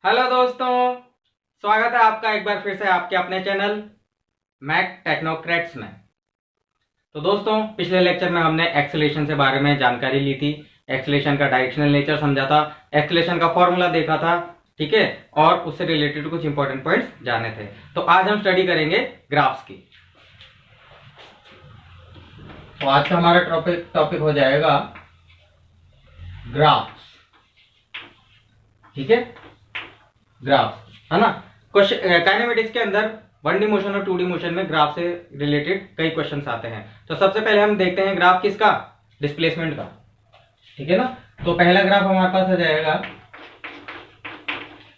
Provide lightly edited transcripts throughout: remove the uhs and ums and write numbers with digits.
Hello दोस्तों, स्वागत है आपका एक बार फिर से आपके अपने चैनल मैक टेक्नोक्रेट्स में। तो दोस्तों, पिछले लेक्चर में हमने एक्सेलेरेशन से बारे में जानकारी ली थी। एक्सेलेरेशन का डायरेक्शनल नेचर समझा था, एक्सेलेरेशन का फॉर्मूला देखा था, ठीक है, और उससे रिलेटेड कुछ इंपॉर्टेंट पॉइंट्स जाने थे। तो आज हम स्टडी करेंगे ग्राफ्स की। तो आज का हमारा टॉपिक हो जाएगा ग्राफ्स, ठीक है, ग्राफ, है ना। क्वेश्चन काइनेमेटिक्स के अंदर 1D मोशन और 2D मोशन में ग्राफ से रिलेटेड कई क्वेश्चंस आते हैं। तो सबसे पहले हम देखते हैं ग्राफ किसका, डिस्प्लेसमेंट का, ठीक है ना। तो पहला ग्राफ हमारे पास आ जाएगा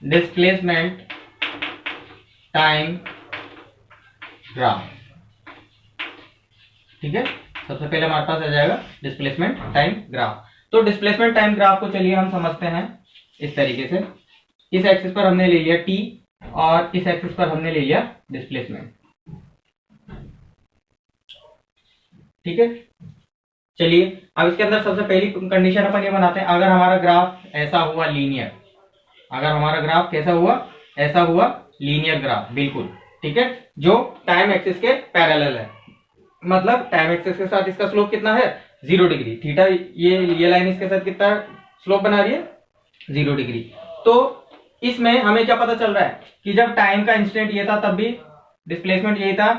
डिस्प्लेसमेंट टाइम ग्राफ, ठीक है। सबसे पहले हमारे पास आ जाएगा डिस्प्लेसमेंट टाइम ग्राफ। तो डिस्प्लेसमेंट टाइम ग्राफ को चलिए हम समझते हैं इस तरीके से। इस एक्सिस पर हमने ले लिया t और इस एक्सिस पर हमने ले लिया डिस्प्लेसमेंट, ठीक है। चलिए अब इसके अंदर सबसे पहली कंडीशन अपन ये बनाते हैं, अगर हमारा ग्राफ ऐसा हुआ लीनियर, अगर हमारा ग्राफ कैसा हुआ, ऐसा हुआ लीनियर ग्राफ, बिल्कुल, ठीक है, जो टाइम एक्सिस के पैरेलल है, मतलब टाइम एक्सिस के साथ इसका स्लोप कितना है, 0 डिग्री, थीटा, ये लाइन इसके साथ कितना स्लोप बना रही है, 0 डिग्री। तो इसमें हमें क्या पता चल रहा है कि जब टाइम का इंस्टेंट ये था तब भी डिस्प्लेसमेंट यही था,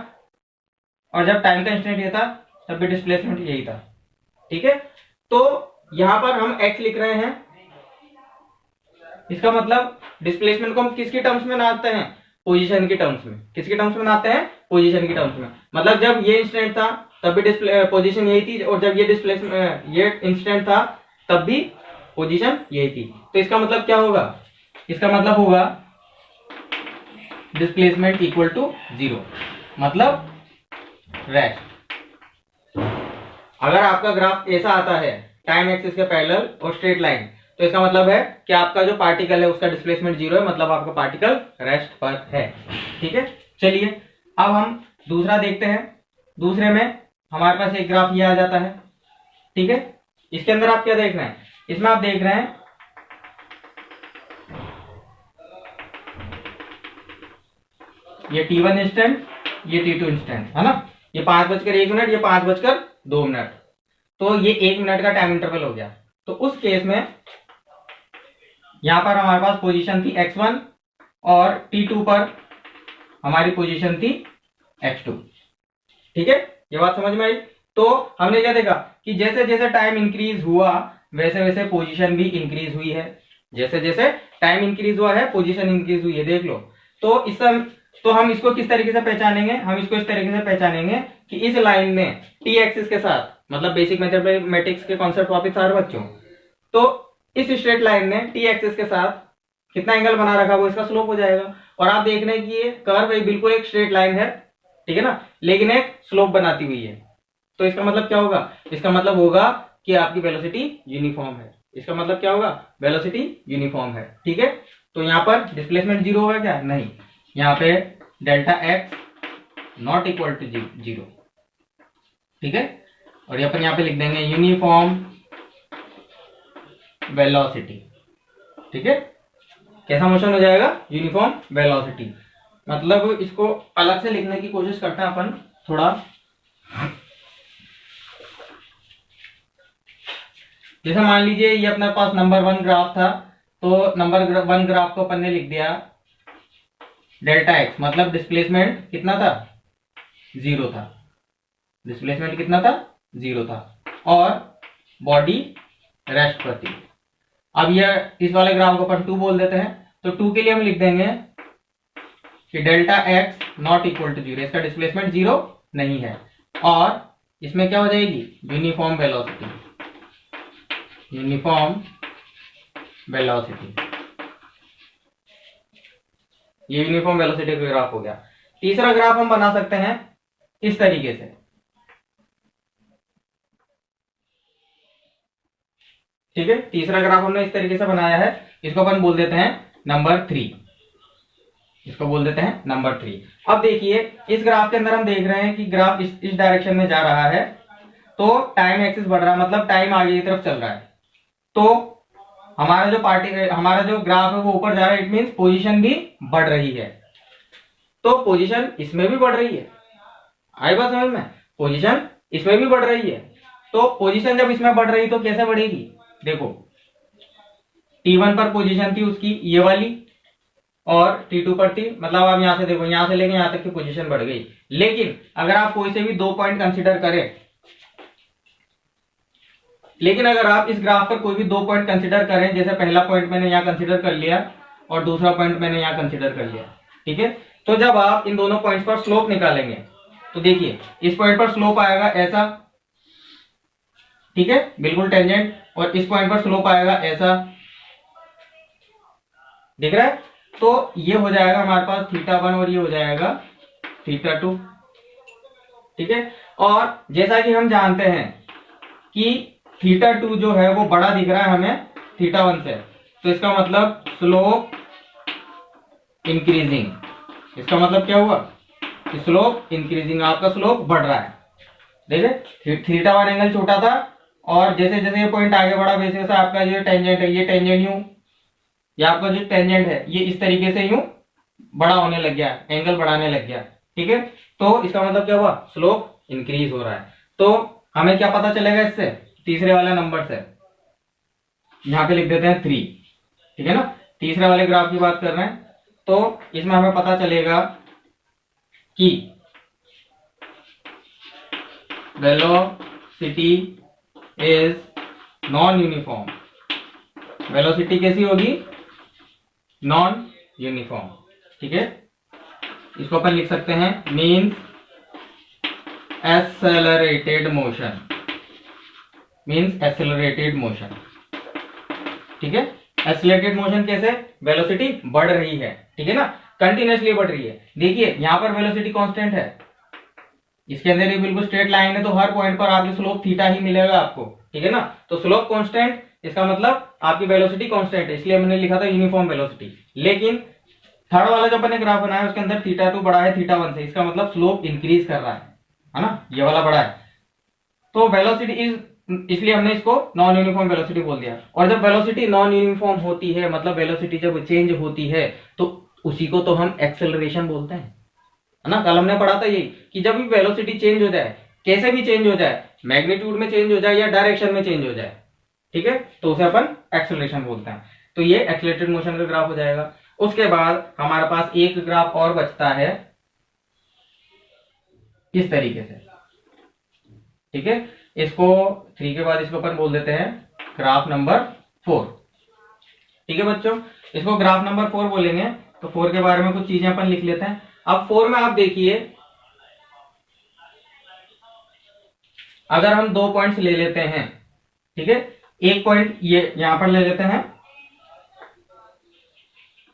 और जब टाइम का इंस्टेंट ये था तब भी डिस्प्लेसमेंट यही था, ठीक है। तो यहां पर हम x लिख रहे हैं, इसका मतलब डिस्प्लेसमेंट को हम किसकी टर्म्स में बनाते हैं, पोजीशन की टर्म्स में। किसकी टर्म्स में बनाते हैं, पोजीशन की टर्म्स में। मतलब जब ये इंस्टेंट था तब भी पोजीशन यही थी, और जब ये डिस्प्लेसमेंट, ये इंस्टेंट था तब भी पोजीशन यही थी। तो इसका मतलब क्या होगा, इसका मतलब होगा डिस्प्लेसमेंट इक्वल टू 0, मतलब रेस्ट। अगर आपका ग्राफ ऐसा आता है टाइम एक्सिस के पैरेलल और स्ट्रेट लाइन, तो इसका मतलब है कि आपका जो पार्टिकल है उसका डिस्प्लेसमेंट 0 है, मतलब आपका पार्टिकल रेस्ट पर है, ठीक है। चलिए अब हम दूसरा देखते हैं। दूसरे में हमारे पास एक ग्राफ ये आ जाता है, ठीक है। इसके अंदर आप क्या देख रहे हैं, इसमें आप देख रहे हैं ये t1 इंस्टेंट, ये t2 इंस्टेंट, है ना। ये 5:01, ये 5:02। तो ये 1 मिनट का टाइम इंटरवल हो गया। तो उस केस में यहां पर हमारे पास पोजीशन थी x1 और t2 पर हमारी पोजीशन थी x2, ठीक है। ये बात समझ में आई। तो हमने क्या देखा कि जैसे जैसे टाइम इंक्रीज हुआ वैसे वैसे पोजीशन भी इंक्रीज हुई है। जैसे जैसे टाइम इंक्रीज हुआ है पोजीशन इंक्रीज हुई है, देख लो। तो हम इसको किस तरीके से पहचानेंगे, हम इसको इस तरीके से पहचानेंगे कि इस लाइन में टी एक्सिस के साथ, मतलब बेसिक मैथमेटिक्स के कॉन्सेप्ट वापस आ रहे बच्चों। तो इस स्ट्रेट लाइन ने टी एक्सिस के साथ कितना एंगल बना रखा वो इसका स्लोप हो जाएगा। और आप देख रहे हैं कि ये कर्व बिल्कुल एक स्ट्रेट लाइन है, ठीक है ना, लेकिन एक स्लोप बनाती हुई है। तो इसका मतलब क्या होगा, इसका मतलब होगा कि आपकी वेलोसिटी यूनिफॉर्म है। इसका मतलब क्या होगा, वेलोसिटी यूनिफॉर्म है, ठीक है। तो यहां पर डिस्प्लेसमेंट 0 होगा क्या, नहीं, यहाँ पे delta X not equal to 0, ठीक है। और अपन यहाँ पे लिख देंगे यूनिफॉर्म वेलोसिटी, ठीक है। कैसा मोशन हो जाएगा, यूनिफॉर्म वेलोसिटी। मतलब इसको अलग से लिखने की कोशिश करते हैं अपन थोड़ा। जैसे मान लीजिए ये अपने पास नंबर 1 ग्राफ था, तो नंबर 1 ग्राफ को अपन ने लिख दिया डेल्टा एक्स, मतलब डिस्प्लेसमेंट कितना था, 0 था। डिस्प्लेसमेंट कितना था, 0 था, और बॉडी रेस्ट पर थी। अब ये इस वाले ग्राफ को अपन 2 बोल देते हैं। तो 2 के लिए हम लिख देंगे कि delta X not equal to 0, इसका डिस्प्लेसमेंट 0 नहीं है, और इसमें क्या हो जाएगी, यूनिफॉर्म वेलोसिटी, यूनिफॉर्म वेलोसिटी। ये यूनिफॉर्म वेलोसिटी का ग्राफ हो गया। तीसरा ग्राफ हम बना सकते हैं इस तरीके से, ठीक है। तीसरा ग्राफ हमने इस तरीके से बनाया है, इसको अपन बोल देते हैं नंबर 3, इसको बोल देते हैं नंबर 3। अब देखिए इस ग्राफ के अंदर हम देख रहे हैं कि ग्राफ इस डायरेक्शन में जा रहा है, तो टाइम एक्सिस बढ़ रहा है, मतलब टाइम आगे की तरफ चल रहा है। तो हमारा जो ग्राफ है वो ऊपर जा रहा है, इट मीन्स पोजीशन भी बढ़ रही है। तो पोजीशन इसमें भी बढ़ रही है, आई बात समझ में, पोजीशन इसमें भी बढ़ रही है। तो पोजीशन जब इसमें बढ़ रही तो कैसे बढ़ेगी, देखो T1 पर पोजीशन थी उसकी ये वाली, और T2 पर थी, मतलब आप यहां से देखो, यहां से लेके यहां तक की पोजीशन बढ़ गई। लेकिन अगर आप कोई से भी 2 पॉइंट कंसीडर करें, लेकिन अगर आप इस ग्राफ पर कोई भी 2 पॉइंट कंसीडर करें, जैसे पहला पॉइंट मैंने यहां कंसीडर कर लिया और दूसरा पॉइंट मैंने यहां कंसीडर कर लिया, ठीक है। तो जब आप इन दोनों पॉइंट्स पर स्लोप निकालेंगे तो देखिए इस पॉइंट पर स्लोप आएगा ऐसा, ठीक है, बिल्कुल टेंजेंट, और इस पॉइंट पर स्लोप आएगा ऐसा, दिख रहा है। तो ये हो जाएगा हमारे पास θ1 और ये हो जाएगा θ2, ठीक है। और जैसा कि हम जानते हैं कि θ2 जो है वो बड़ा दिख रहा है हमें θ1 से, तो इसका मतलब स्लोप इंक्रीजिंग। इसका मतलब क्या हुआ, स्लोप इंक्रीजिंग, आपका स्लोप बढ़ रहा है। देखिए θ1 एंगल छोटा था, और जैसे जैसे ये पॉइंट आगे बढ़ा वैसे वैसे आपका जो टेंजेंट है, ये टेंजेंट यूं, ये आपका जो टेंजेंट है ये इस तरीके से यूं बड़ा होने लग गया, एंगल बढ़ाने लग गया, ठीक है। तो इसका मतलब क्या हुआ, स्लोप इंक्रीज हो रहा है। तो हमें क्या पता चलेगा इससे, तीसरे वाले नंबर से, यहां पे लिख देते हैं 3, ठीक है ना। तीसरे वाले ग्राफ की बात कर रहे हैं, तो इसमें हमें पता चलेगा कि velocity is non uniform. Velocity कैसी होगी, नॉन यूनिफॉर्म, ठीक है। इसको अपन लिख सकते हैं means accelerated motion, means accelerated motion, ठीक है। एक्सेलरेटेड मोशन कैसे, वेलोसिटी बढ़ रही है, ठीक है ना, कंटिन्यूअसली बढ़ रही है। देखिए यहां पर वेलोसिटी कांस्टेंट है, इसके अंदर ये बिल्कुल स्ट्रेट लाइन है, तो हर पॉइंट पर आपको स्लोप थीटा ही मिलेगा आपको, ठीक है ना। तो स्लोप कांस्टेंट, इसका मतलब आपकी वेलोसिटी कांस्टेंट है, इसलिए मैंने लिखा था यूनिफॉर्म वेलोसिटी। लेकिन थर्ड वाला जो अपन ने ग्राफ बनाया उसके अंदर θ2 बड़ा है θ1 से, इसका मतलब स्लोप इंक्रीज कर रहा है ना, ये वाला बड़ा है। तो वेलोसिटी इज, इसलिए हमने इसको नॉन यूनिफॉर्म वेलोसिटी बोल दिया। और जब वेलोसिटी नॉन यूनिफॉर्म होती है, मतलब वेलोसिटी जब चेंज होती है, तो उसी को तो हम एक्सेलरेशन बोलते हैं, है ना। कल हमने पढ़ा था यही कि जब भी वेलोसिटी चेंज हो जाए, कैसे भी चेंज हो जाए, मैग्नीट्यूड में चेंज हो जाए या डायरेक्शन में चेंज हो जाए, ठीक है, तो उसे अपन एक्सेलरेशन बोलते हैं। तो ये एक्सेलरेटेड मोशन का ग्राफ हो जाएगा। उसके बाद हमारे पास एक ग्राफ और बचता है इस तरीके से, ठीक है। इसको 3 के बाद इसको अपन बोल देते हैं ग्राफ नंबर 4, ठीक है बच्चों। इसको ग्राफ नंबर 4 बोलेंगे। तो 4 के बारे में कुछ चीजें अपन लिख लेते हैं। अब 4 में आप देखिए, अगर हम 2 पॉइंट्स ले लेते हैं, ठीक है, एक पॉइंट ये यहां पर ले लेते हैं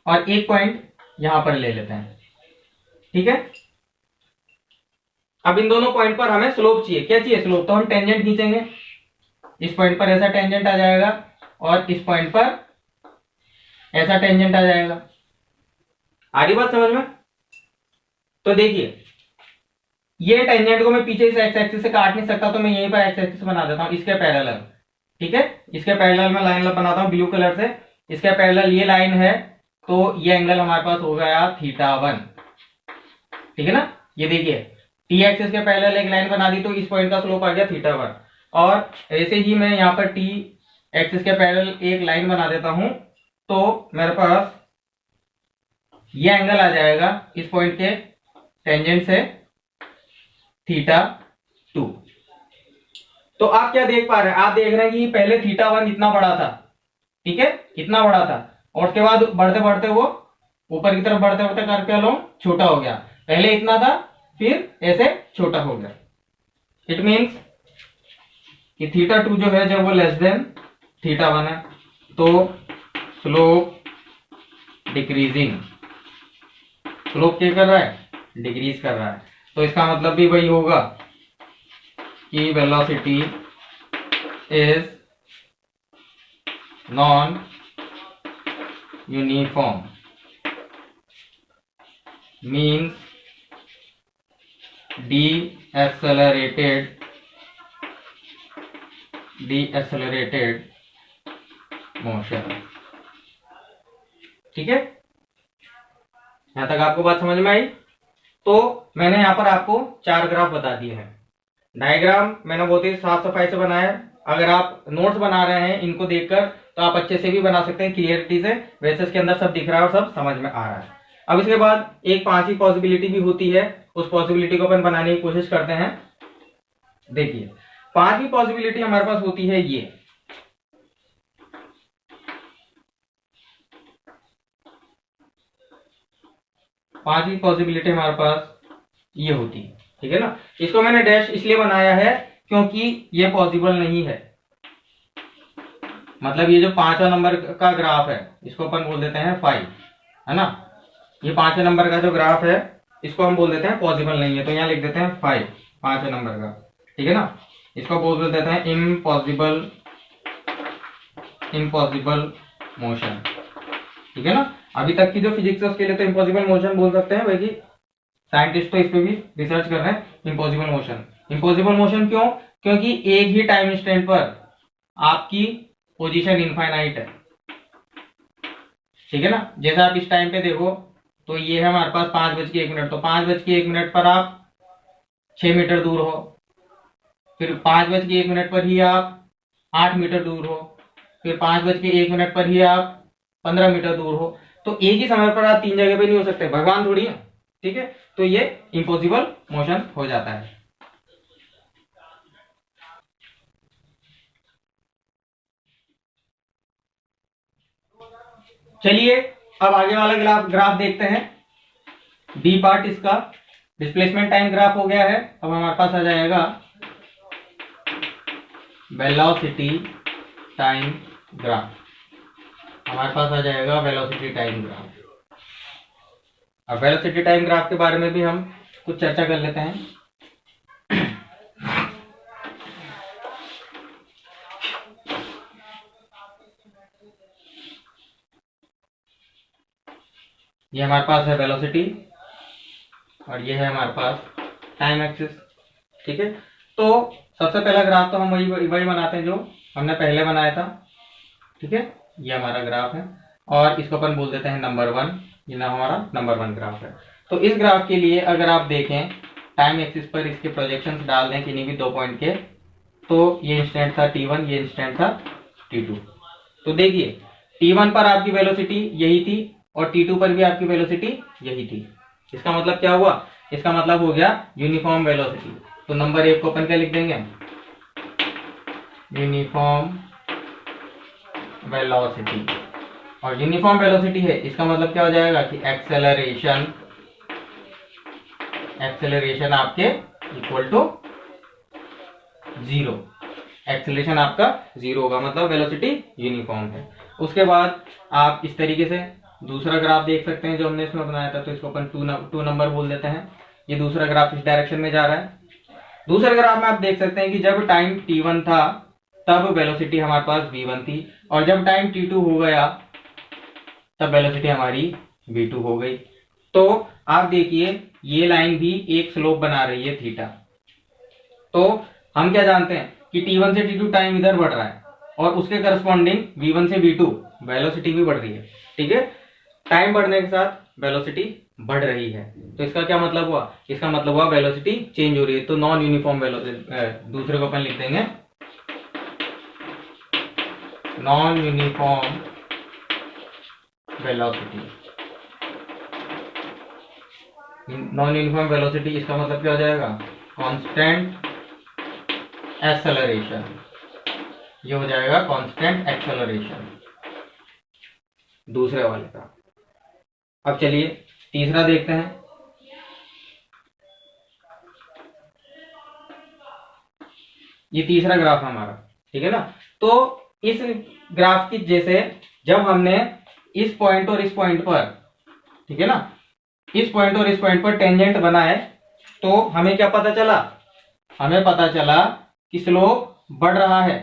और एक पॉइंट यहां पर ले लेते हैं, ठीक है। अब इन दोनों पॉइंट पर हमें स्लोप चाहिए, क्या चाहिए, स्लोप। तो हम टेंजेंट खींचेंगे, इस पॉइंट पर ऐसा टेंजेंट आ जाएगा और इस पॉइंट पर ऐसा टेंजेंट आ जाएगा। आगे बात समझ में। तो देखिए ये टेंजेंट को मैं पीछे से एक्स एक्सिस से काट नहीं सकता, तो मैं यहीं पर एक्स एक्सिस बना देता हूं इसके पैरेलल, ठीक है। इसके पैरेलल में लाइन बनाता हूं ब्लू कलर से, इसके पैरेलल ये लाइन है, तो ये एंगल हमारे पास हो गया θ1, ठीक है ना। ये देखिए टी एक्सिस के पैरेलल एक लाइन बना दी, तो इस पॉइंट का स्लोप आ गया θ1। और ऐसे ही मैं यहाँ पर टी एक्सिस के पैरेलल एक लाइन बना देता हूं, तो मेरे पास ये एंगल आ जाएगा इस पॉइंट के टेंजेंट से θ2। तो आप क्या देख पा रहे हैं, आप देख रहे हैं कि पहले θ1 इतना बड़ा था, ठीक है, इतना बड़ा था, और उसके बाद बढ़ते बढ़ते वो ऊपर की तरफ बढ़ते बढ़ते करके लो छोटा हो गया। पहले इतना था, फिर ऐसे छोटा हो गया। इट मीन्स कि θ2 जो है जब वो लेस देन θ1 है, तो स्लोप डिक्रीजिंग, स्लोप क्या कर रहा है, डिक्रीज कर रहा है। तो इसका मतलब भी वही होगा कि velocity is non uniform, means deaccelerated motion. ठीक है, यहां तक आपको बात समझ में आई। तो मैंने यहाँ पर आपको 4 ग्राफ बता दिए हैं। डायग्राम मैंने बहुत ही साफ सफाई से बनाया है। अगर आप नोट्स बना रहे हैं इनको देखकर तो आप अच्छे से भी बना सकते हैं क्लियरिटी से, वैसे इसके अंदर सब दिख रहा है और सब समझ में आ रहा है। अब इसके बाद एक 5वीं पॉसिबिलिटी भी होती है, उस पॉसिबिलिटी को अपन बनाने की कोशिश करते हैं। देखिए 5वीं पॉसिबिलिटी हमारे पास होती है ये, पांचवी पॉसिबिलिटी हमारे पास ये होती है। ठीक है ना, इसको मैंने डैश इसलिए बनाया है क्योंकि ये पॉसिबल नहीं है। मतलब ये जो 5वां नंबर का ग्राफ है इसको अपन बोल देते हैं 5, है ना। ये 5वें नंबर का जो ग्राफ है इसको हम बोल देते हैं पॉसिबल नहीं है, तो यहाँ लिख देते हैं 5, 5वें नंबर का। ठीक है ना, इसको बोल देते हैं इम्पॉसिबल, इम्पॉसिबल मोशन। ठीक है ना, अभी तक की जो फिजिक्स है उसके लिए तो इम्पॉसिबल मोशन बोल सकते हैं, वही साइंटिस्ट तो इस पे भी रिसर्च कर रहे हैं। इम्पॉसिबल मोशन, इम्पॉसिबल मोशन क्यों? क्योंकि एक ही टाइम इंस्टेंट पर आपकी पोजीशन इनफाइनाइट है। ठीक है ना, जैसे आप इस टाइम पे देखो तो ये है हमारे पास 5:01, तो 5:01 पर आप 6 मीटर दूर हो, फिर 5:01 पर ही आप 8 मीटर दूर हो, फिर 5:01 पर ही आप 15 मीटर दूर हो। तो एक ही समय पर आप 3 जगह पे नहीं हो सकते, भगवान थोड़ी है। ठीक है, तो ये इम्पॉसिबल मोशन हो जाता है। चलिए अब आगे वाला ग्राफ देखते हैं। बी पार्ट इसका डिस्प्लेसमेंट टाइम ग्राफ हो गया है। अब हमारे पास आ जाएगा वेलोसिटी टाइम ग्राफ, हमारे पास आ जाएगा वेलोसिटी टाइम ग्राफ। अब वेलोसिटी टाइम ग्राफ के बारे में भी हम कुछ चर्चा कर लेते हैं। ये हमारे पास है वेलोसिटी और ये है हमारे पास टाइम एक्सिस। ठीक है, तो सबसे पहला ग्राफ तो हम वही बनाते हैं जो हमने पहले बनाया था। ठीक है, ये हमारा ग्राफ है और इसको अपन बोल देते हैं नंबर 1। ये ना हमारा नंबर 1 ग्राफ है। तो इस ग्राफ के लिए अगर आप देखें टाइम एक्सिस पर इसके प्रोजेक्शंस डाल दें किन्हीं भी 2 पॉइंट के, तो ये इंस्टेंट था T1, ये इंस्टेंट था T2। तो देखिए T1 पर आपकी वेलोसिटी यही थी और T2 पर भी आपकी वेलोसिटी यही थी। इसका मतलब क्या हुआ? इसका मतलब हो गया यूनिफॉर्म वेलोसिटी। तो नंबर 1 को अपन क्या लिख देंगे? Uniform velocity. और यूनिफॉर्म वेलोसिटी है इसका मतलब क्या हो जाएगा कि एक्सेलरेशन, एक्सेलरेशन आपके इक्वल टू 0। एक्सेलरेशन आपका 0 होगा, मतलब वेलोसिटी यूनिफॉर्म है। उसके बाद आप इस तरीके से दूसरा ग्राफ देख सकते हैं जो हमने इसमें बनाया था, तो इसको अपन 2 नंबर बोल देते हैं। ये दूसरा ग्राफ इस डायरेक्शन में जा रहा है। दूसरे ग्राफ में आप देख सकते हैं कि जब टाइम T1 था तब वेलोसिटी हमारे पास V1 थी और जब टाइम T2 हो गया तब वेलोसिटी हमारी V2 हो गई। तो आप देखिए ये लाइन भी एक स्लोप बना रही है थीटा। तो हम क्या जानते हैं कि T1 से T2 टाइम इधर बढ़ रहा है और उसके करस्पॉन्डिंग V1 से V2 वेलोसिटी भी बढ़ रही है। ठीक है, टाइम बढ़ने के साथ वेलोसिटी बढ़ रही है। तो इसका क्या मतलब हुआ? इसका मतलब हुआ वेलोसिटी चेंज हो रही है। तो नॉन यूनिफॉर्म वेलोसिटी, दूसरे को अपन लिख देंगे non uniform velocity. Non uniform velocity इसका मतलब क्या हो जाएगा? Constant acceleration. ये हो जाएगा कांस्टेंट एक्सेलरेशन दूसरे वाले का। अब चलिए तीसरा देखते हैं। ये तीसरा ग्राफ हमारा, ठीक है ना। तो इस ग्राफ की जैसे जब हमने इस पॉइंट और इस पॉइंट पर, ठीक है ना, इस पॉइंट और इस पॉइंट पर टेंजेंट बनाए तो हमें क्या पता चला? हमें पता चला कि स्लोप बढ़ रहा है।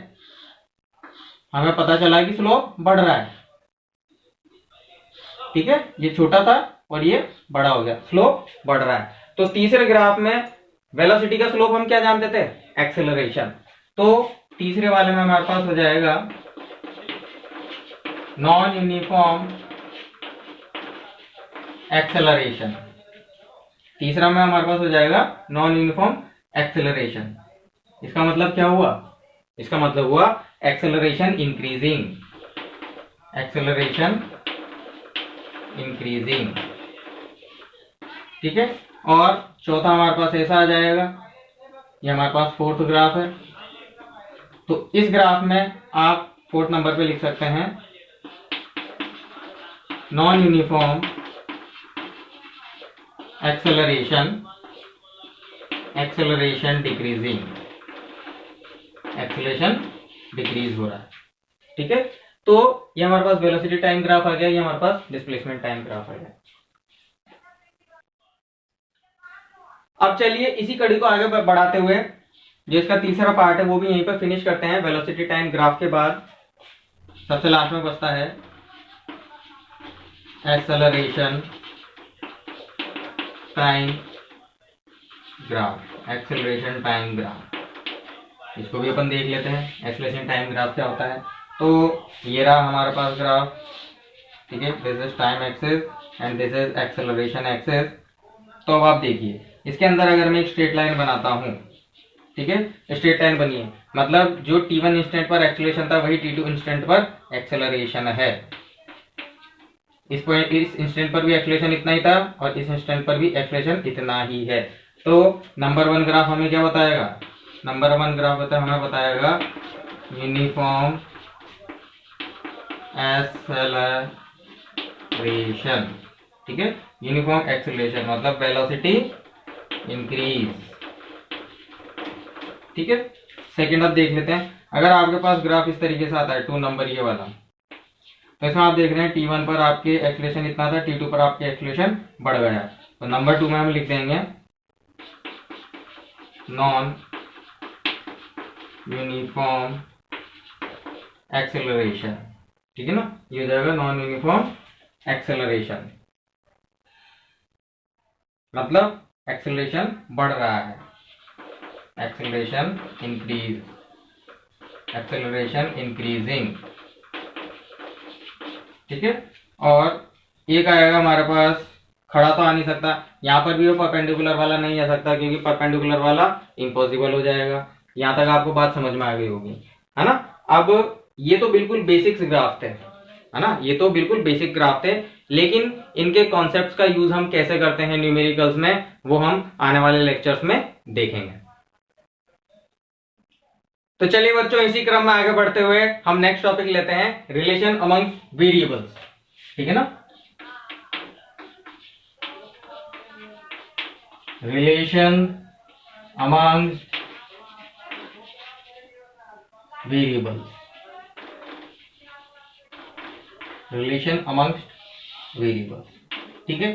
हमें पता चला कि स्लोप बढ़ रहा है। ठीक है, ये छोटा था और ये बड़ा हो गया, स्लोप बढ़ रहा है। तो तीसरे ग्राफ में वेलोसिटी का स्लोप हम क्या जानते थे? एक्सेलरेशन। तो तीसरे वाले में हमारे पास हो जाएगा नॉन यूनिफॉर्म एक्सेलरेशन। तीसरा में हमारे पास हो जाएगा नॉन यूनिफॉर्म एक्सेलरेशन। इसका मतलब क्या हुआ? इसका मतलब हुआ एक्सेलरेशन इंक्रीजिंग, एक्सेलरेशन इंक्रीजिंग। ठीक है। और चौथा हमारे पास ऐसा आ जाएगा, ये हमारे पास फोर्थ ग्राफ है। तो इस ग्राफ में आप फोर्थ नंबर पे लिख सकते हैं non uniform acceleration, acceleration decreasing, acceleration decrease हो रहा है। ठीक है। तो ये हमारे पास वेलोसिटी टाइम ग्राफ आ गया, ये हमारे पास डिस्प्लेसमेंट टाइम ग्राफ आ गया। अब चलिए इसी कड़ी को आगे बढ़ाते हुए जो इसका तीसरा पार्ट है वो भी यहीं पर फिनिश करते हैं। वेलोसिटी टाइम ग्राफ के बाद सबसे लास्ट में बचता है acceleration time graph, acceleration time graph. इसको भी अपन देख लेते हैं एक्सेलरेशन टाइम ग्राफ क्या होता है। तो ये रहा हमारे पास ग्राफ। ठीक है, this is time axis and this is acceleration axis. तो अब आप देखिए इसके अंदर अगर मैं एक स्ट्रेट लाइन बनाता हूं, ठीक है, स्ट्रेट लाइन बनी है, मतलब जो t1 इंस्टेंट पर एक्सेलरेशन था वही t2 इंस्टेंट पर एक्सेलरेशन है। इस पॉइंट, इस इंस्टेंट पर भी एक्सेलरेशन इतना ही था और इस इंस्टेंट पर भी एक्सेलरेशन इतना ही है। तो नंबर वन ग्राफ हमें क्या बताएगा? नंबर वन ग्राफ हमें बताएगा यूनिफॉर्म एक्सेलरेशन। ठीक है, यूनिफॉर्म एक्सेलरेशन मतलब वेलोसिटी इंक्रीज। ठीक है। सेकंड अब देख लेते हैं, अगर आपके पास ग्राफ इस तरीके से आता है 2 नंबर ये वाला, तो इसमें आप देख रहे हैं t1 पर आपके एक्सेलरेशन इतना था, t2 पर आपके एक्सेलरेशन बढ़ गया। तो नंबर 2 में हम लिख देंगे नॉन यूनिफॉर्म एक्सेलरेशन। ठीक है ना, ये हो जाएगा नॉन यूनिफॉर्म एक्सेलरेशन, मतलब एक्सेलरेशन बढ़ रहा है, एक्सेलरेशन इंक्रीज, एक्सेलरेशन इंक्रीजिंग। ठीक है। और एक आएगा हमारे पास, खड़ा तो आ नहीं सकता, यहां पर भी वो परपेंडिकुलर वाला नहीं आ सकता क्योंकि परपेंडिकुलर वाला इम्पॉसिबल हो जाएगा। यहां तक आपको बात समझ में आ गई होगी, है ना। अब ये तो बिल्कुल बेसिक्स ग्राफ थे, है ना, ये तो बिल्कुल बेसिक ग्राफ थे, लेकिन इनके कॉन्सेप्ट्स का यूज हम कैसे करते हैं न्यूमेरिकल्स में वो हम आने वाले लेक्चर्स में देखेंगे। तो चलिए बच्चों, इसी क्रम में आगे बढ़ते हुए हम नेक्स्ट टॉपिक लेते हैं रिलेशन अमंग वेरिएबल्स। ठीक है ना, relation among variables, relation among variables. ठीक है।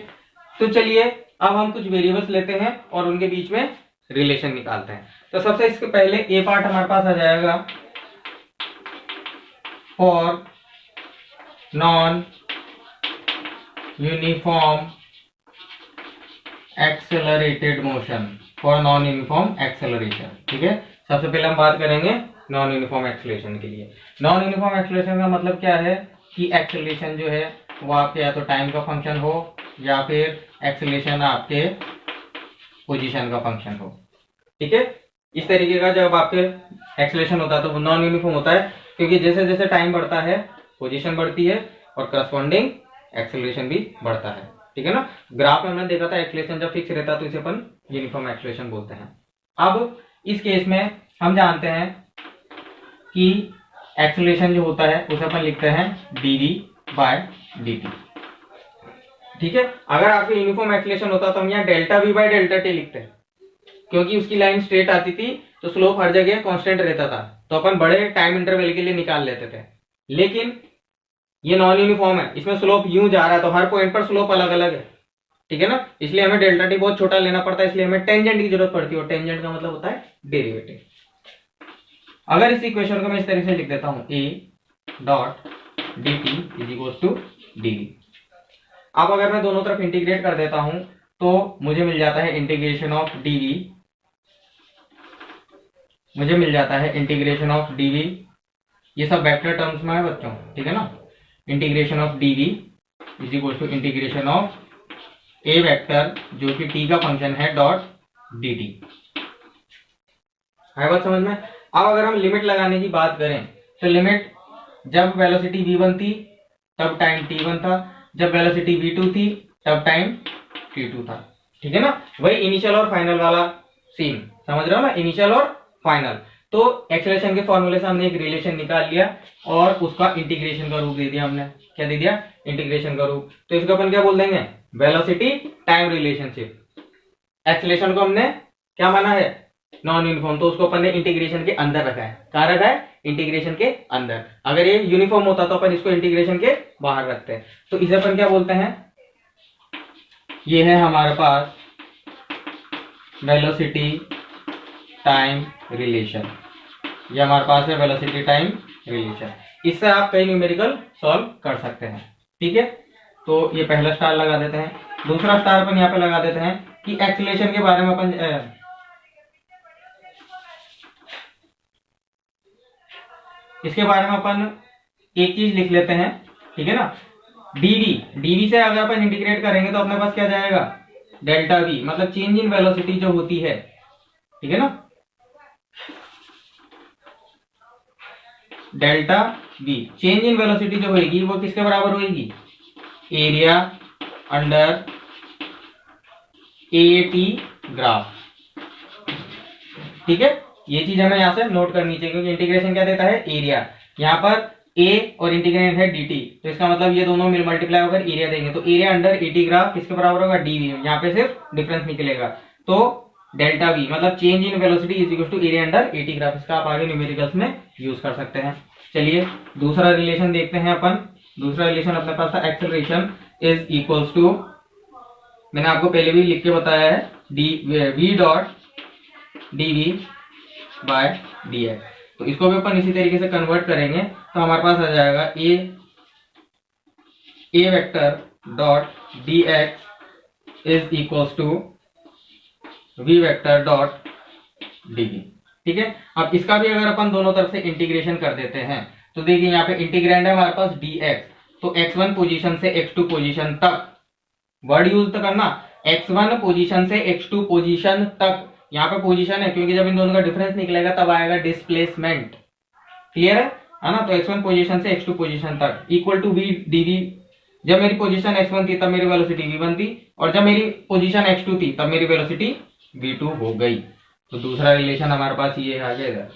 तो चलिए अब हम कुछ वेरिएबल्स लेते हैं और उनके बीच में रिलेशन निकालते हैं। तो सबसे इसके पहले ए पार्ट हमारे पास आ जाएगा for non uniform accelerated motion, for non uniform acceleration. ठीक है, सबसे पहले हम बात करेंगे नॉन यूनिफॉर्म एक्सेलरेशन के लिए। नॉन यूनिफॉर्म एक्सेलरेशन का मतलब क्या है कि एक्सेलरेशन जो है वो आपके या तो टाइम का फंक्शन हो या फिर एक्सेलरेशन आपके पोजीशन का फंक्शन हो। ठीक है, इस तरीके का जब आपके एक्सेलरेशन होता है तो वो नॉन यूनिफॉर्म होता है, क्योंकि जैसे जैसे टाइम बढ़ता है पोजीशन बढ़ती है और करस्पॉन्डिंग एक्सेलरेशन भी बढ़ता है। ठीक है ना, ग्राफ में हमने देखा था एक्सेलरेशन जब फिक्स रहता है तो इसे अपन यूनिफॉर्म एक्सेलरेशन बोलते हैं। अब इस केस में हम जानते हैं कि एक्सेलरेशन जो होता है उसे अपन लिखते हैं dv/dt। ठीक है, अगर आपके यूनिफॉर्म एक्सेलरेशन होता तो हम यहाँ डेल्टा v/डेल्टा t लिखते हैं, क्योंकि उसकी लाइन स्ट्रेट आती थी तो स्लोप हर जगह कांस्टेंट रहता था, तो अपन बड़े टाइम इंटरवल के लिए निकाल लेते थे। लेकिन ये नॉन यूनिफॉर्म है, इसमें स्लोप यूं जा रहा है तो हर पॉइंट पर स्लोप अलग अलग है। ठीक है ना, इसलिए हमें डेल्टा टी बहुत छोटा लेना पड़ता है, इसलिए हमें टेंजेंट की जरूरत पड़ती है, और टेंजेंट का मतलब होता है डेरिवेटिव। अगर इस इक्वेशन को मैं इस तरीके से लिख देता हूं a dot dt is equal to dv। अब अगर मैं दोनों तरफ इंटीग्रेट कर देता हूं तो मुझे मिल जाता है इंटीग्रेशन ऑफ dv, मुझे मिल जाता है इंटीग्रेशन ऑफ dv, ये सब वेक्टर टर्म्स में है बच्चों। ठीक है ना, integration of dv is equal to integration of a vector जो कि t का फंक्शन है डॉट dt। है बात समझ में। अब अगर हम लिमिट लगाने की बात करें तो लिमिट जब वेलोसिटी v1 थी तब टाइम t1 था, जब वेलोसिटी v2 थी तब टाइम t2 था। ठीक है ना, वही इनिशियल और फाइनल वाला सीन समझ रहे हो ना, इनिशियल और फाइनल। तो एक्सेलरेशन के फॉर्मूले से हमने एक रिलेशन निकाल लिया और उसका इंटीग्रेशन का रूप दे दिया हमने। क्या दे दिया? इंटीग्रेशन का रूप। तो इसको अपन क्या बोल देंगे? Velocity time relationship. एक्सेलरेशन को हमने क्या माना है? नॉन यूनिफॉर्म, तो उसको अपन ने इंटीग्रेशन के अंदर रखा है। कहां रखा है? इंटीग्रेशन के अंदर। अगर ये यूनिफॉर्म होता तो अपन इसको इंटीग्रेशन के बाहर रखते हैं। तो इसे अपन क्या बोलते हैं? ये है हमारे पास वेलोसिटी टाइम रिलेशन। ये हमारे पास है वेलोसिटी टाइम रिलेशन। इससे आप कई न्यूमेरिकल सॉल्व कर सकते हैं। ठीक है, तो ये पहला स्टार लगा देते हैं। दूसरा स्टार अपन यहाँ पे लगा देते हैं कि एक्सीलरेशन के बारे में अपन इसके बारे में अपन एक चीज लिख लेते हैं। ठीक है ना, डीवी से अगर अपन इंटीग्रेट करेंगे तो अपने पास क्या जाएगा? डेल्टा वी, मतलब चेंज इन वेलोसिटी जो होती है। ठीक है ना, delta we change in velocity जो होगी वो किसके बराबर होगी? Area under AT graph. ठीक है, ये चीज हमें यहां से नोट करनी चाहिए क्योंकि इंटीग्रेशन क्या देता है? एरिया। यहाँ पर ए और इंटीग्रेंड है dt, तो इसका मतलब ये दोनों मिल मल्टीप्लाई होकर एरिया देंगे। तो एरिया अंडर एटी ग्राफ किसके बराबर होगा? dv। यहाँ पे सिर्फ डिफरेंस निकलेगा। तो डेल्टा वी मतलब change in velocity is equal to area under AT graph. इसका आप आगे न्यूमेरिकल्स में यूज कर सकते हैं। चलिए दूसरा रिलेशन देखते हैं अपन। दूसरा रिलेशन अपने पास था एक्सेलरेशन इज इक्वल्स टू, मैंने आपको पहले भी लिख के बताया है, V dot dv by dx। तो इसको भी अपन इसी तरीके से कन्वर्ट करेंगे तो हमारे पास आ जाएगा A vector dot dx is equals to V vector dot dv। ठीक है, अब इसका भी अगर अपन दोनों तरफ से इंटीग्रेशन कर देते हैं तो देखिए यहाँ पे इंटीग्रैंड है हमारे पास dx, तो x1 पोजीशन से x2 पोजीशन तक वर्ड यूज करना, x1 पोजीशन से x2 पोजीशन तक। यहाँ पे पोजीशन है क्योंकि जब इन दोनों का डिफरेंस निकलेगा तब आएगा डिस्प्लेसमेंट। क्लियर है ना? तो x1 पोजीशन से x2 पोजीशन तक इक्वल टू v dv। जब मेरी पोजीशन x1 थी तब मेरी वेलोसिटी v1 थी, और जब मेरी पोजीशन x2 थी तब मेरी वेलोसिटी v2 हो गई। तो दूसरा रिलेशन हमारे पास ये आ जाएगा।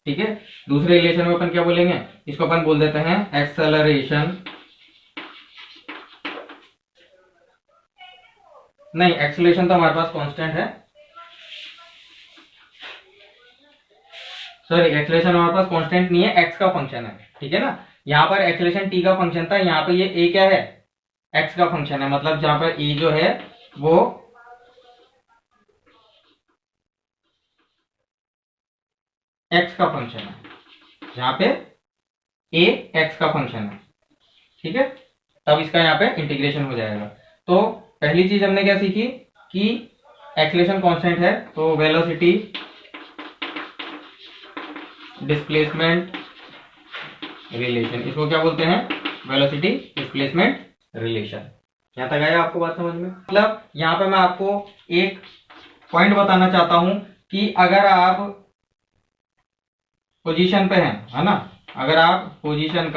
ठीक है, दूसरे रिलेशन में अपन क्या बोलेंगे? इसको अपन बोल देते हैं एक्सेलरेशन, नहीं एक्सेलरेशन तो हमारे पास कांस्टेंट है, सॉरी एक्सेलरेशन हमारे पास कांस्टेंट नहीं है, एक्स का फंक्शन है। ठीक है ना, यहाँ पर एक्सेलरेशन टी का फंक्शन था, यहाँ पे ये ए क्या है? एक्स का फंक्शन है। मतलब जहां पर ए जो है वो एक्स का फंक्शन है, यहाँ पे ए एक्स का फंक्शन है। ठीक है, तब इसका यहाँ पे इंटीग्रेशन हो जाएगा। तो पहली चीज हमने क्या सीखी कि एक्सेलरेशन कांस्टेंट है, तो वेलोसिटी डिस्प्लेसमेंट रिलेशन, इसको क्या बोलते हैं? Velocity displacement relation. यहां तक आया आपको बात समझ में? मतलब यहां पे मैं आपको एक पॉइंट बताना चाहता हूं कि अगर आप पोजीशन पे हैं, है ना, अगर आप पोजीशन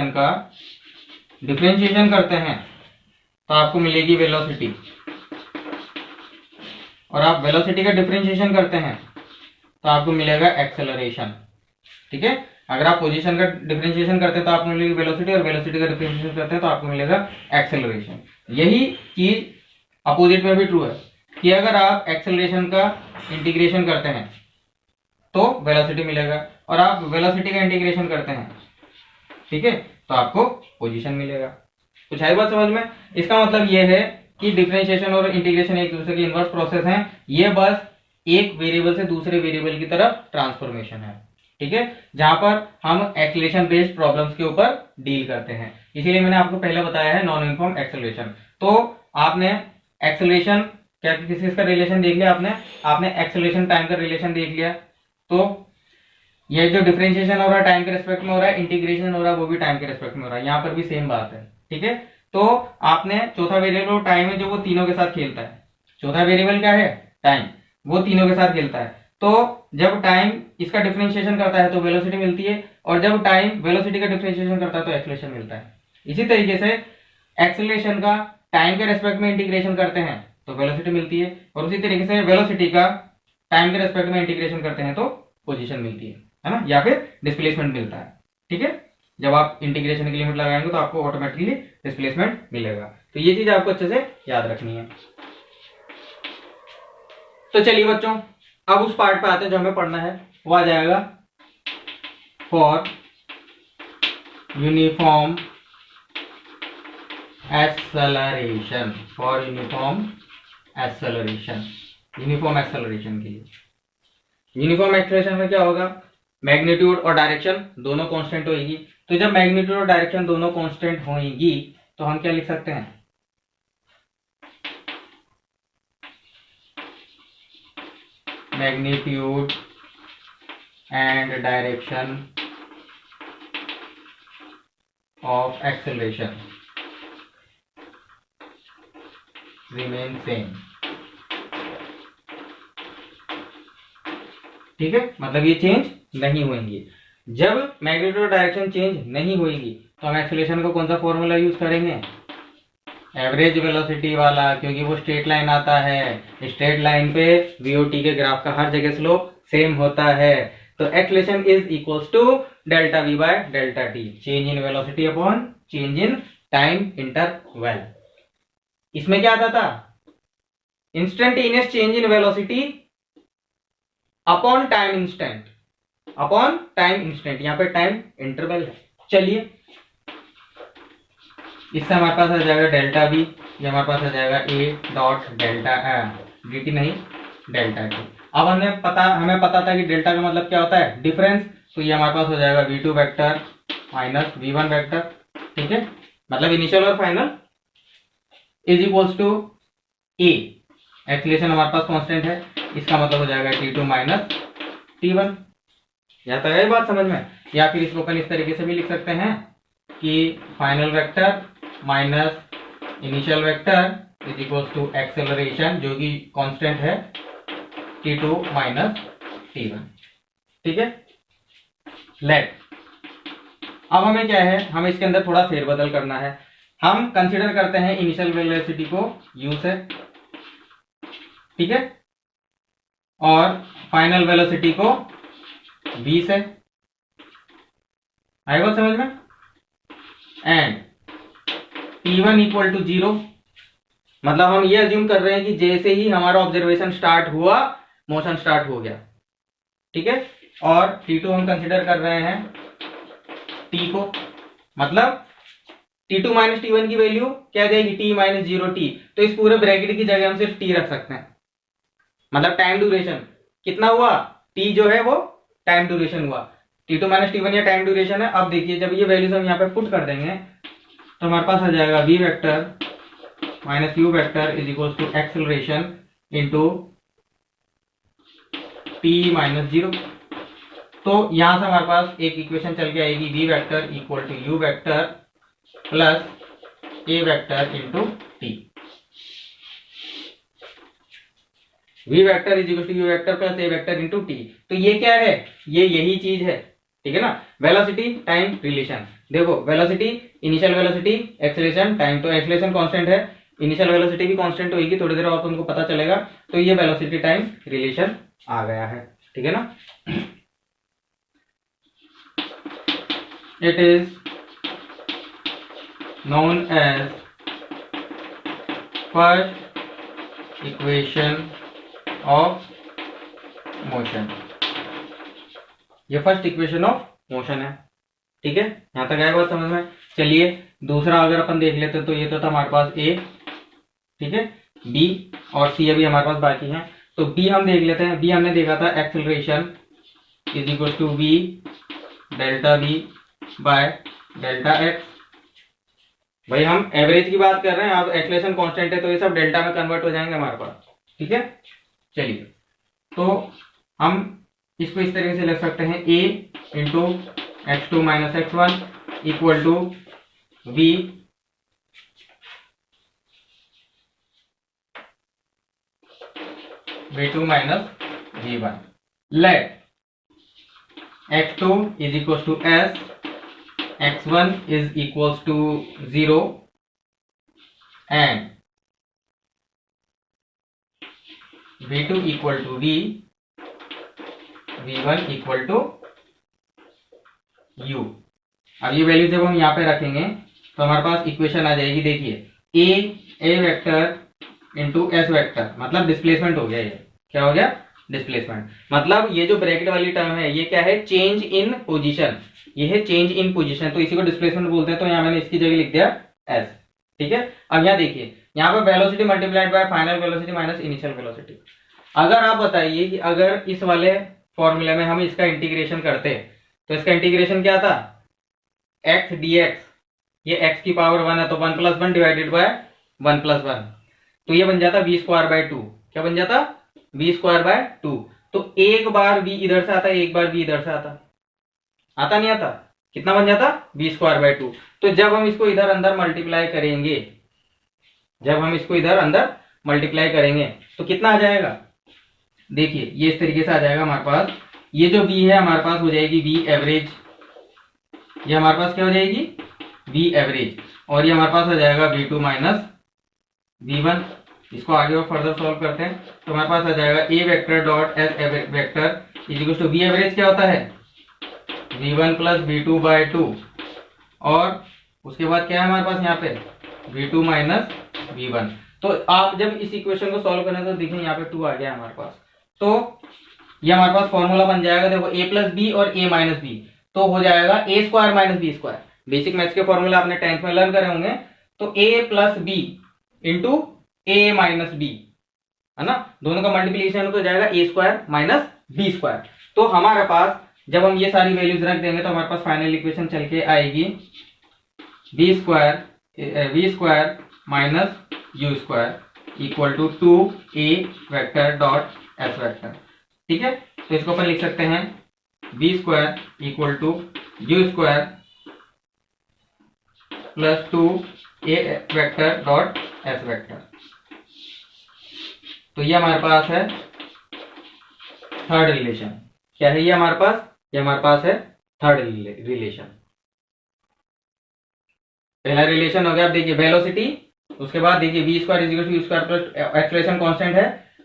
का डिफरेंशिएशन करते हैं तो आपको मिलेगी वेलोसिटी, और आप वेलोसिटी का डिफरेंशिएशन करते हैं तो आपको मिलेगा एक्सेलरेशन। ठीक है, अगर आप पोजीशन का डिफरेंशिएशन करते हैं तो आपको मिलेगी वेलोसिटी, और वेलोसिटी का डिफरेंशिएशन करते हैं तो आपको मिलेगा एक्सेलरेशन। यही चीज अपोजिट में भी ट्रू है कि अगर आप एक्सेलरेशन का इंटीग्रेशन करते हैं तो वेलोसिटी मिलेगा, और आप वेलोसिटी का इंटीग्रेशन करते हैं, ठीक है, तो आपको पोजीशन मिलेगा। कुछ है बात समझ में? इसका मतलब यह है कि डिफरेंशिएशन और इंटीग्रेशन एक दूसरे के इनवर्स प्रोसेस हैं। ये बस एक वेरिएबल से दूसरे वेरिएबल की तरफ ट्रांसफॉर्मेशन है। ठीक है, जहां पर हम एक्सेलरेशन बेस्ड प्रॉब्लम्स के ऊपर डील करते हैं। इसीलिए मैंने आपको पहले बताया है नॉन यूनिफॉर्म एक्सेलरेशन। तो आपने एक्सेलरेशन क्या किसी का रिलेशन देख लिया, आपने एक्सेलरेशन टाइम का रिलेशन देख लिया। तो ये जो डिफरेंशिएशन हो रहा है टाइम के रेस्पेक्ट में हो रहा है, इंटीग्रेशन हो रहा है वो भी टाइम के रेस्पेक्ट में हो रहा है, यहाँ पर भी सेम बात है। ठीक है, तो आपने चौथा वेरिएबल टाइम है जो वो तीनों के साथ खेलता है। चौथा वेरिएबल क्या है? टाइम, वो तीनों के साथ खेलता है। तो जब टाइम इसका डिफरेंशिएशन करता है तो वेलोसिटी मिलती है, और जब टाइम वेलोसिटी का डिफरेंशिएशन करता है तो एक्सेलरेशन मिलता है। इसी तरीके से एक्सेलरेशन का टाइम के रेस्पेक्ट में इंटीग्रेशन करते हैं तो वेलोसिटी मिलती है, और उसी तरीके से वेलोसिटी का टाइम के रेस्पेक्ट में इंटीग्रेशन करते हैं तो पोजीशन मिलती है ना, या फिर डिस्प्लेसमेंट मिलता है। ठीक है, जब आप इंटीग्रेशन की लिमिट लगाएंगे तो आपको ऑटोमेटिकली डिस्प्लेसमेंट मिलेगा। तो ये चीज आपको अच्छे से याद रखनी है। तो चलिए बच्चों, अब उस पार्ट पे आते हैं जो हमें पढ़ना है। वो आ जाएगा for uniform acceleration, for uniform acceleration, uniform acceleration के लिए। यूनिफॉर्म एक्सेलरेशन में क्या होगा? मैग्नीट्यूड और डायरेक्शन दोनों कांस्टेंट होगी। तो जब मैग्नीट्यूड और डायरेक्शन दोनों कांस्टेंट होंगी तो हम क्या लिख सकते हैं? Magnitude and direction of acceleration remain same. ठीक है, मतलब ये चेंज नहीं होंगी। जब मैग्नीट्यूड और डायरेक्शन चेंज नहीं होगी तो हम एक्सेलरेशन का कौन सा फॉर्मूला यूज करेंगे? एवरेज वेलोसिटी वाला, क्योंकि वो स्ट्रेट लाइन आता है। स्ट्रेट लाइन पे वीओटी के ग्राफ का हर जगह स्लोप सेम होता है। तो acceleration is equals to delta V by delta T, change in velocity upon change in time interval. इसमें क्या आता था? Instantaneous change in velocity upon time instant, upon time instant, यहां पे टाइम इंटरवल है। चलिए, इससे हमारे पास आ जाएगा डेल्टा वी, ये हमारे पास आ जाएगा ए डॉट डेल्टा डी टी, नहीं डेल्टा टी। अब हमें पता था कि डेल्टा का मतलब क्या होता है? डिफरेंस। तो ये हमारे पास हो जाएगा v2 vector minus v1 vector. ठीक है, मतलब इनिशियल और final is equals to A. Acceleration हमारे पास कांस्टेंट है, इसका मतलब हो जाएगा t2 माइनस t1। यहाँ तक है बात समझ में? या फिर इसको अपन इस तरीके से भी लिख सकते हैं कि final vector minus initial vector is equals to acceleration जो कि कांस्टेंट है t2 माइनस t1। ठीक है, लेट अब हमें क्या है, हमें इसके अंदर थोड़ा फेरबदल करना है। हम कंसीडर करते हैं इनिशियल वेलोसिटी को u से, ठीक है, और फाइनल वेलोसिटी को v से। आई बात समझ में? एंड t1 इक्वल टू 0, मतलब हम ये अज्यूम कर रहे हैं कि जैसे ही हमारा ऑब्जर्वेशन स्टार्ट हुआ मोशन स्टार्ट हो गया। ठीक है, और t2 हम कंसीडर कर रहे हैं t को, मतलब t2 माइनस t1 की वैल्यू क्या आ जाएगी? t minus 0t। तो इस पूरे ब्रैकेट की जगह हम सिर्फ t रख सकते हैं, मतलब टाइम ड्यूरेशन कितना हुआ? t जो है वो टाइम ड्यूरेशन हुआ। t2 माइनस t1 या टाइम ड्यूरेशन है। अब देखिए, जब ये वैल्यूज हम यहाँ पे पुट कर देंगे तो हमारे पास आ जाएगा v vector minus u vector is equal to acceleration into t minus 0। तो यहां से हमारे पास एक इक्वेशन चल के आएगी v vector equal to u vector plus a vector into t। v vector is equal to u vector plus a vector into t। तो ये क्या है? ये यही चीज है। ठीक है ना, वेलोसिटी टाइम रिलेशन। देखो, velocity initial velocity acceleration time, तो एक्सेलरेशन कांस्टेंट है, इनिशियल वेलोसिटी भी कांस्टेंट होगी, थोड़ी देर बाद तुमको पता चलेगा। तो ये वेलोसिटी टाइम रिलेशन आ गया है। ठीक है ना, it is known as first equation of motion. ये फर्स्ट इक्वेशन ऑफ मोशन है। ठीक है, यहां तक आया बात समझ में? चलिए, दूसरा अगर अपन देख लेते तो ये तो था हमारे पास a, ठीक है, b और c अभी हमारे पास बाकी हैं। तो b हम देख लेते हैं। b हमने देखा था acceleration is equal to v delta v by delta x। भाई हम एवरेज की बात कर रहे हैं, अब एक्सेलरेशन कांस्टेंट है तो ये सब डेल्टा में कन्वर्ट हो जाएंगे हमारे पास। ठीक है, चलिए, तो हम इसको इस तरीके से लिख सकते हैं a into x2 minus x1 equal to v v2 minus v1। Let x2 is equal to s, x1 is equal to 0 and v2 equal to v, v1 equal to u। अब ये वैल्यू जब हम यहाँ पे रखेंगे तो हमारे पास equation आ जाएगी। देखिए a vector into S vector, मतलब डिस्प्लेसमेंट हो गया। ये क्या हो गया? डिस्प्लेसमेंट। मतलब ये जो ब्रैकेट वाली टर्म है ये क्या है? Change in position. ये है चेंज इन पोजीशन, तो इसी को डिस्प्लेसमेंट बोलते हैं। तो यहाँ मैंने इसकी जगह लिख दिया s। ठीक है। अब यहाँ देखिए, यहाँ पे velocity multiplied by final velocity minus initial velocity. अगर आप बताइए कि अगर इस वाले फॉर्मूले में हम इसका इंटीग्रेशन करते तो इसका इंटीग्रेशन क्या था? x dx, ये x की पावर 1 है तो 1 प्लस 1 डिवाइडेड बाय 1 प्लस 1, तो ये बन जाता v स्क्वायर बाय 2। क्या बन जाता? v square by 2। तो एक बार v इधर से आता, एक बार v इधर से आता नहीं आता? कितना बन जाता? v square by 2। तो जब हम इसको इधर अंदर मल्टीप्लाई करेंगे, जब हम इसको इधर अंदर मल्टीप्लाई करेंगे तो कितना आ जाएगा? देखिए ये इस तरीके से आ जाएगा हमारे पास। ये जो v है हमारे पास हो जाएगी v एवरेज, ये हमारे पास क्या हो जाएगी? v average. और ये हमारे पास हो जाएगा v2 माइनस v1। इसको आगे और फर्दर सॉल्व करते हैं तो हमारे पास आ जाएगा a vector dot s vector is equal to v average क्या होता है? v1 प्लस v2 बाय 2, और उसके बाद क्या है हमारे पास यहाँ पे? v2 minus v1। तो आप जब इस इक्वेशन को सॉल्व करें तो देखिए यहाँ पे 2 आ गया हमारे पास। तो ये हमारे पास फॉर्मूला बन जाएगा, देखो a प्लस बी और a माइनस बी, तो हो जाएगा a square minus B square. Basic maths के फॉर्मूला आपने 10th में लर्न करे होंगे। तो a plus B into a minus B, है ना, दोनों का मल्टीप्लीकेशन तो जाएगा a square minus B square. तो हमारे पास जब हम ये सारी वैल्यूज रख देंगे तो हमारे पास फाइनल इक्वेशन चल के आएगी v square minus u square equal to 2a vector dot s vector. ठीक है। तो इसको अपन लिख सकते हैं v square equal to u square plus 2a vector dot s vector. तो ये हमारे पास है थर्ड रिलेशन। क्या है ये हमारे पास? ये हमारे पास है थर्ड रिलेशन। पहला रिलेशन हो गया। अब देखिए वेलोसिटी, उसके बाद देखिए v square is equal to u square plus acceleration constant है,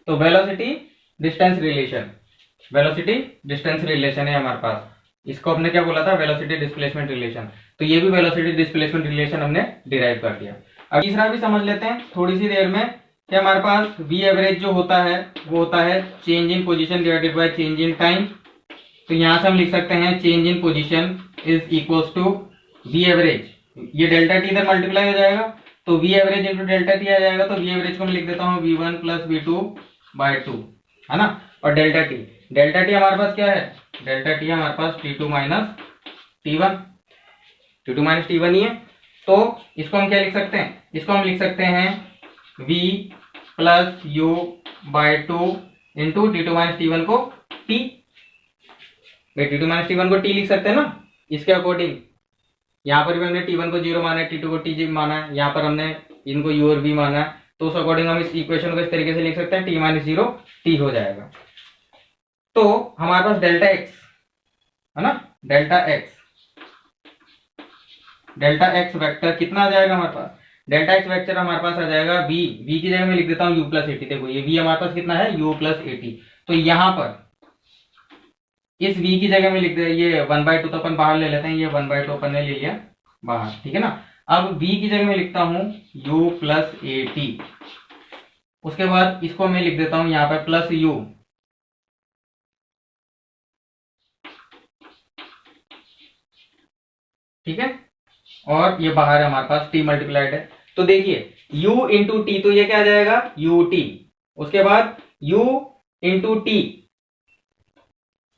तो velocity distance relation, velocity distance relation है हमारे पास। इसको हमने क्या बोला था? Velocity displacement relation. तो ये भी वेलोसिटी डिस्प्लेसमेंट रिलेशन हमने डिराइव कर दिया। अब तीसरा भी समझ लेते हैं थोड़ी सी देर में कि हमारे पास v एवरेज जो होता है वो होता है change in position divided by change in time. तो यहां से हम लिख सकते हैं change in position is equals to v average, ये डेल्टा टी इधर मल्टीप्लाई हो जाएगा तो v average into delta T आ जाएगा। तो v एवरेज को मैं लिख देता हूँ v1 प्लस v2 बाय 2, है ना। और डेल्टा टी हमारे पास क्या है? डेल्टा टी हमारे पास t2 माइनस t1 ही है। तो इसको हम क्या लिख सकते हैं? इसको हम लिख सकते हैं v plus u by 2 into t2 minus t1 को t, t2 माइनस t1 को t लिख सकते हैं ना। इसके अकॉर्डिंग यहाँ पर भी हमने t1 को 0 माना है, t2 को t माना है, यहाँ पर हमने इनको u और v माना है। तो उस अकॉर्डिंग हम इस इक्वेशन को इस तरीके से लिख सकते हैं t माइनस 0 t हो जाएगा। तो हमारे पास डेल्टा x है ना, डेल्टा x वेक्टर कितना आ जाएगा हमारे पास? डेल्टा x वेक्टर हमारे पास आ जाएगा v की जगह में लिख देता हूँ u प्लस एटी। देखो ये v हमारे पास कितना है? u plus eighty. तो यहाँ पर इस v की जगह में लिख दे, ये 1/2 तो अपन बाहर ले लेते हैं, ये 1/2 अपन ने ले लिया बाहर, ठीक है ना। अब v की जगह में लिखता हूँ u प्लस एटी, उसके बाद इसको मैं लिख देता हूँ यहाँ पर प्लस u, ठीक है। और ये बाहर है हमारे पास t मल्टीप्लाइड है। तो देखिए u इंटू टी, तो ये क्या आ जाएगा? ut। उसके बाद u इंटू टी,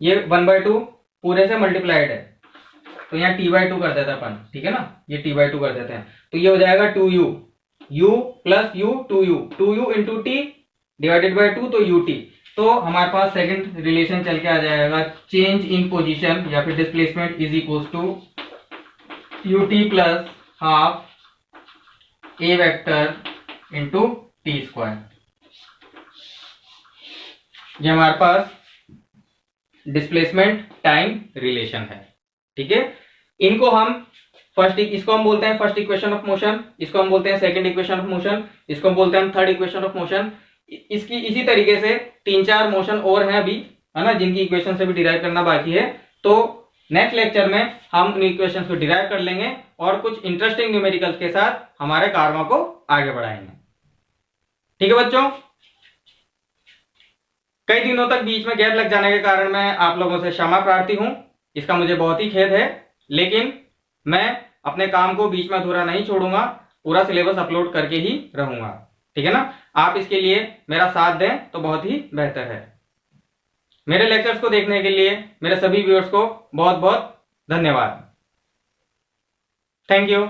ये 1/2 पूरे से मल्टीप्लाइड है तो यहाँ t/2 कर देते हैं अपन, ठीक है ना, ये t/2 कर देते हैं। तो ये हो जाएगा 2u, u plus u 2u into T divided by 2 तो ut। तो हमारे पास सेकंड रिलेशन चल के आ जाएगा, चेंज इन पोजीशन या फिर displacement is equals to ut plus half A vector into T square. ये हमारे पास डिस्प्लेसमेंट टाइम रिलेशन है। ठीक है, इनको हम इसको हम बोलते हैं फर्स्ट इक्वेशन ऑफ मोशन, इसको हम बोलते हैं सेकंड इक्वेशन ऑफ मोशन, इसको हम बोलते हैं थर्ड इक्वेशन ऑफ मोशन। इसकी इसी तरीके से 3-4 मोशन और हैं अभी, है ना, जिनकी इक्वेशन से भी डिराइव करना बाकी है। तो नेक्स्ट लेक्चर में हम उन इक्वेशन को डिराइव कर लेंगे और कुछ इंटरेस्टिंग न्यूमेरिकल्स के साथ हमारे कार्यों को आगे बढ़ाएंगे। ठीक है बच्चों, कई दिनों तक बीच में गैप लग जाने के कारण मैं आप लोगों से क्षमा प्रार्थी हूं, इसका मुझे बहुत ही खेद है, लेकिन मैं अपने काम को बीच में अधूरा नहीं छोड़ूंगा, पूरा सिलेबस अपलोड करके ही रहूंगा। ठीक है ना, आप इसके लिए मेरा साथ दें तो बहुत ही बेहतर है। मेरे लेक्चर्स को देखने के लिए मेरे सभी व्यूअर्स को बहुत बहुत धन्यवाद। Thank you.